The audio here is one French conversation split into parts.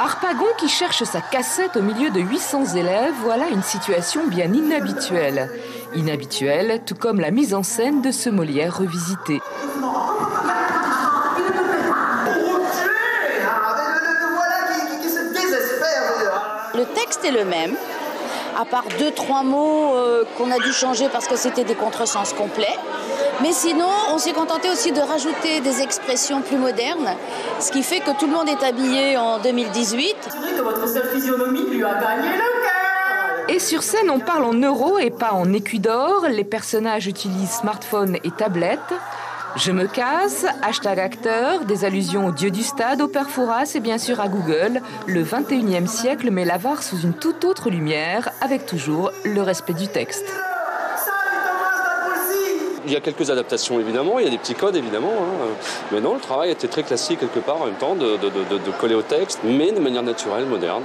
Harpagon qui cherche sa cassette au milieu de 800 élèves, voilà une situation bien inhabituelle. Inhabituelle, tout comme la mise en scène de ce Molière revisité. Le texte est le même, à part 2-3 mots qu'on a dû changer parce que c'était des contresens complets. Mais sinon, on s'est contenté aussi de rajouter des expressions plus modernes, ce qui fait que tout le monde est habillé en 2018. C'est vrai que votre seule physionomie lui a gagné le cœur. Et sur scène, on parle en euros et pas en écus d'or. Les personnages utilisent smartphones et tablettes. Je me casse, hashtag acteur, des allusions au dieu du stade, au père Fouras et bien sûr à Google. Le 21e siècle met l'avare sous une toute autre lumière, avec toujours le respect du texte. Il y a quelques adaptations évidemment, il y a des petits codes évidemment, mais non, le travail était très classique quelque part en même temps, de coller au texte, mais de manière naturelle, moderne,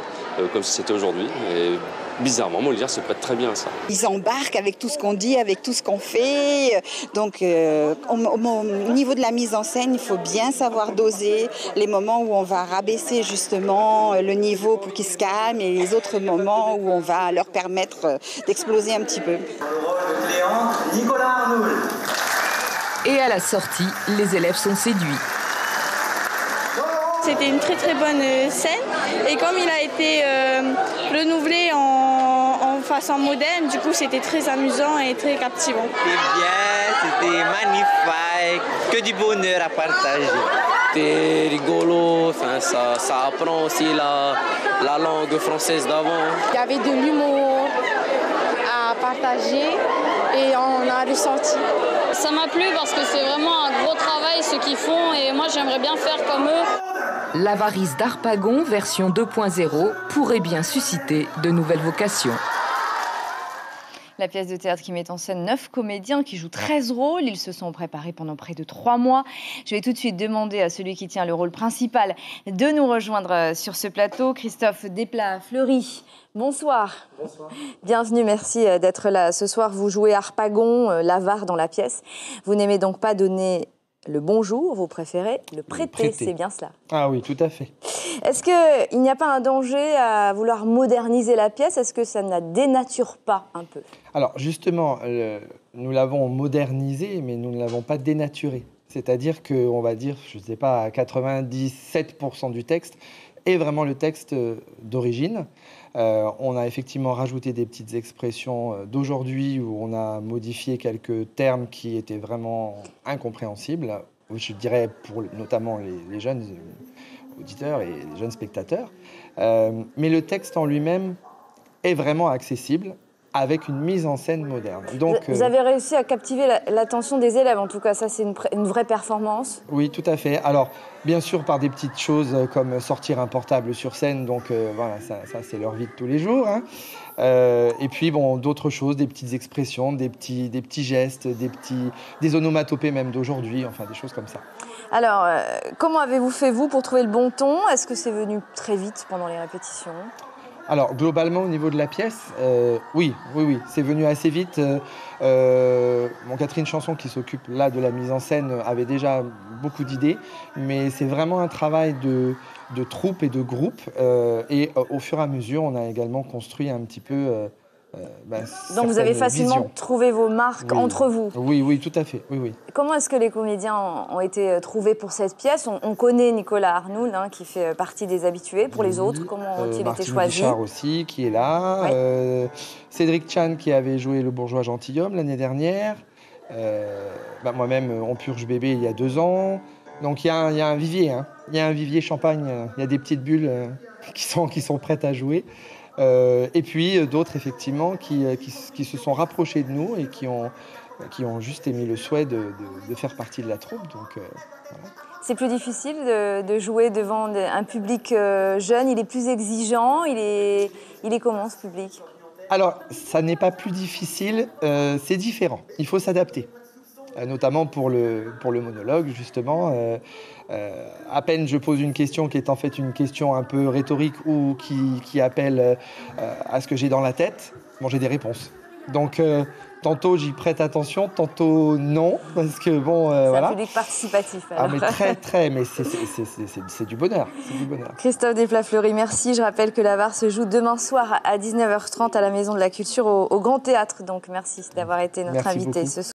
comme si c'était aujourd'hui. Et bizarrement, Molière se prête très bien à ça. Ils embarquent avec tout ce qu'on dit, avec tout ce qu'on fait. Donc au niveau de la mise en scène, il faut bien savoir doser les moments où on va rabaisser justement le niveau pour qu'ils se calment et les autres moments où on va leur permettre d'exploser un petit peu. Nicolas Arnoul. Et à la sortie, les élèves sont séduits. C'était une très très bonne scène et comme il a été renouvelé en façon moderne, du coup c'était très amusant et très captivant. C'était bien, c'était magnifique, que du bonheur à partager. C'était rigolo, ça apprend aussi la langue française d'avant. Il y avait de l'humour à partager et on a ressenti. Ça m'a plu parce que c'est vraiment un gros travail ce qu'ils font et moi j'aimerais bien faire comme eux. L'avarice d'Harpagon, version 2.0, pourrait bien susciter de nouvelles vocations. La pièce de théâtre qui met en scène 9 comédiens qui jouent 13 rôles. Ils se sont préparés pendant près de 3 mois. Je vais tout de suite demander à celui qui tient le rôle principal de nous rejoindre sur ce plateau. Christophe Desplat-Fleury, bonsoir. Bonsoir. Bienvenue, merci d'être là. Ce soir, vous jouez Harpagon, l'avare dans la pièce. Vous n'aimez donc pas donner le bonjour, vous préférez le prêter, c'est bien cela? Ah oui, tout à fait. Est-ce qu'il n'y a pas un danger à vouloir moderniser la pièce? Est-ce que ça ne la dénature pas un peu? Alors justement, nous l'avons modernisée, mais nous ne l'avons pas dénaturée. C'est-à-dire qu'on va dire, je ne sais pas, à 97% du texte est vraiment le texte d'origine. On a effectivement rajouté des petites expressions d'aujourd'hui où on a modifié quelques termes qui étaient vraiment incompréhensibles, je dirais pour notamment les jeunes auditeurs et les jeunes spectateurs. Mais le texte en lui-même est vraiment accessible avec une mise en scène moderne. Donc, vous avez réussi à captiver l'attention des élèves, en tout cas, ça c'est une vraie performance. Oui, tout à fait. Alors, bien sûr, par des petites choses comme sortir un portable sur scène, donc voilà, ça c'est leur vie de tous les jours. Hein. Et puis, bon, d'autres choses, des petites expressions, des petits gestes, des onomatopées même d'aujourd'hui, enfin des choses comme ça. Alors, comment avez-vous fait, vous, pour trouver le bon ton? Est-ce que c'est venu très vite pendant les répétitions? Alors, globalement, au niveau de la pièce, oui, c'est venu assez vite. Catherine Chanson, qui s'occupe là de la mise en scène, avait déjà beaucoup d'idées, mais c'est vraiment un travail de troupe et de groupe. Et au fur et à mesure, on a également construit un petit peu... Donc vous avez facilement visions. Trouvé vos marques entre vous. Oui, tout à fait. Oui. Comment est-ce que les comédiens ont été trouvés pour cette pièce? On connaît Nicolas Arnoul, qui fait partie des habitués. Pour les autres, comment ont-ils été choisis? Richard aussi, qui est là. Oui. Cédric Chan, qui avait joué le bourgeois gentilhomme l'année dernière. Moi-même, on purge bébé il y a 2 ans. Donc il y a un vivier. Il y a un vivier champagne. Il y a des petites bulles qui sont prêtes à jouer. Et puis d'autres, effectivement, qui se sont rapprochés de nous et qui ont juste émis le souhait de faire partie de la troupe. Donc, voilà. C'est plus difficile de jouer devant un public jeune, il est plus exigeant, il est comment ce public? Alors, ça n'est pas plus difficile, c'est différent, il faut s'adapter. Notamment pour le monologue, justement. À peine je pose une question qui est en fait une question un peu rhétorique ou qui appelle à ce que j'ai dans la tête, j'ai des réponses. Donc tantôt j'y prête attention, tantôt non, parce que bon, C'est voilà. un public participatif. Ah, alors. mais très, mais c'est du bonheur. C'est du bonheur. Christophe Desplats-Fleury, merci. Je rappelle que l'Avare se joue demain soir à 19h30 à la Maison de la Culture au Grand Théâtre. Donc merci d'avoir été notre Merci invité beaucoup. ce soir.